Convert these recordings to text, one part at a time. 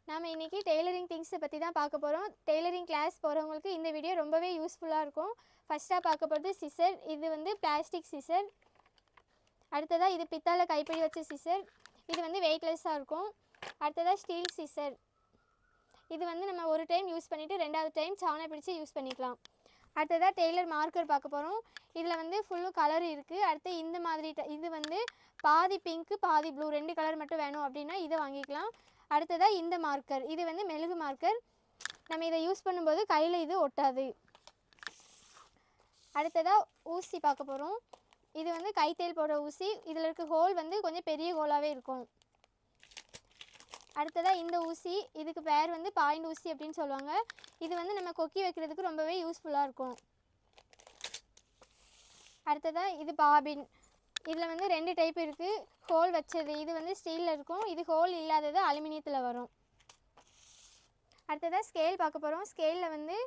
நாம இன்னைக்கு டெய்லரிங் திங்ஸை பற்றி தான் பார்க்க போகிறோம். டெய்லரிங் கிளாஸ் போகிறவங்களுக்கு இந்த வீடியோ ரொம்பவே யூஸ்ஃபுல்லாக இருக்கும். ஃபஸ்ட்டாக பார்க்க போகிறது சிசர். இது வந்து பிளாஸ்டிக் சிசர். அடுத்ததாக இது பித்தாளை கைப்பிடி வச்ச சிசர். இது வந்து வெயிட்லெஸ்ஸாக இருக்கும். அடுத்ததாக ஸ்டீல் சிசர். இது வந்து நம்ம ஒரு டைம் யூஸ் பண்ணிவிட்டு ரெண்டாவது டைம் சாணம் பிடிச்சி யூஸ் பண்ணிக்கலாம். அடுத்ததாக டெய்லர் மார்க்கர் பார்க்க போகிறோம். இதில் வந்து ஃபுல்லும் கலர் இருக்குது. அடுத்து இந்த மாதிரி இது வந்து பாதி பிங்க்கு பாதி ப்ளூ 2 கலர் மட்டும் வேணும் அப்படின்னா இதை வாங்கிக்கலாம். அடுத்ததாக இந்த மார்க்கர், இது வந்து மெழுகு மார்க்கர். நம்ம இதை யூஸ் பண்ணும்போது கையில் இது ஒட்டாது. அடுத்ததாக ஊசி பார்க்க போகிறோம். இது வந்து கைத்தேல் போடுற ஊசி. இதில் இருக்க ஹோல் வந்து கொஞ்சம் பெரிய ஹோலாகவே இருக்கும். அடுத்ததாக இந்த ஊசி, இதுக்கு பேர் வந்து பாயிண்ட் ஊசி அப்படின்னு சொல்லுவாங்க. இது வந்து நம்ம கொக்கி வைக்கிறதுக்கு ரொம்பவே யூஸ்ஃபுல்லாக இருக்கும். அடுத்ததாக இது பாபின். இதில் வந்து 2 டைப் இருக்குது. ஹோல் வச்சது இது வந்து ஸ்டீலில் இருக்கும். இது ஹோல் இல்லாதது அலுமினியத்தில் வரும். அடுத்ததாக ஸ்கேல் பார்க்க போகிறோம். ஸ்கேலில் வந்து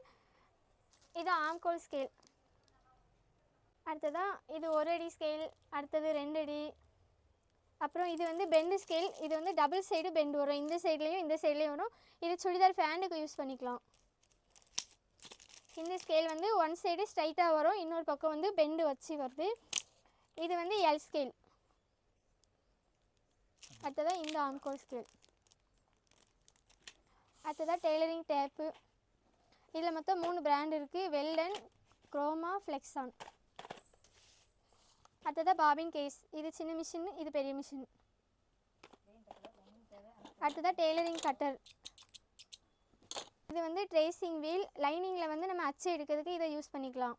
இது ஆம்கோல் ஸ்கேல். அடுத்ததாக இது 1 அடி ஸ்கேல். அடுத்தது 2 அடி. அப்புறம் இது வந்து பெண்டு ஸ்கேல். இது வந்து டபுள் சைடு பெண்டு வரும். இந்த சைட்லேயும் இந்த சைட்லேயும் வரும். இது சுடிதார் ஃபேண்டுக்கு யூஸ் பண்ணிக்கலாம். இந்த ஸ்கேல் வந்து 1 சைடு ஸ்ட்ரைட்டாக வரும், இன்னொரு பக்கம் வந்து பெண்டு வச்சு வருது. இது வந்து எல் ஸ்கேல். அடுத்ததாக இந்த ஆம்கோல் ஸ்கேல். அடுத்ததாக டெய்லரிங் டேப்பு. இதில் மொத்தம் 3 பிராண்ட் இருக்குது. Weldon, Croma, Flexon. அடுத்ததாக பாபின் கேஸ். இது சின்ன மிஷின், இது பெரிய மிஷின். அடுத்ததாக டெய்லரிங் கட்டர். இது வந்து ட்ரேசிங் வீல். லைனிங்கில் வந்து நம்ம அச்சு எடுக்கிறதுக்கு இதை யூஸ் பண்ணிக்கலாம்.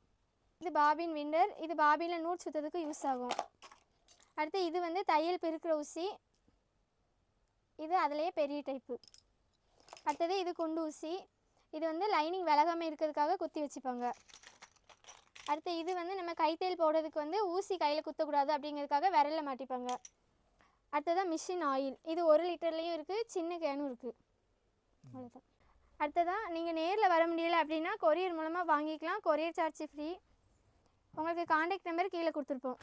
இது பாபின் விண்டர். இது பாபினில் நூல் சுற்றதுக்கு யூஸ் ஆகும். அடுத்து இது வந்து தையல் பிரிக்கிற ஊசி. இது அதிலேயே பெரிய டைப்பு. அடுத்தது இது குண்டு ஊசி. இது வந்து லைனிங் விலகாமல் இருக்கிறதுக்காக குத்தி வச்சுப்பாங்க. அடுத்து இது வந்து நம்ம கைத்தேல் போடுறதுக்கு வந்து ஊசி கையில் குத்தக்கூடாது அப்படிங்கிறதுக்காக விரலில் மாட்டிப்பாங்க. அடுத்ததான் மிஷின் ஆயில். இது 1 லிட்டர்லேயும் இருக்குது, சின்ன கேனும் இருக்குது. அவ்வளோதான். அடுத்ததான் நீங்கள் நேரில் வர முடியலை அப்படின்னா கொரியர் மூலமாக வாங்கிக்கலாம். Courier charge free. உங்களுக்கு கான்டாக்ட் நம்பர் கீழே கொடுத்துருப்போம்.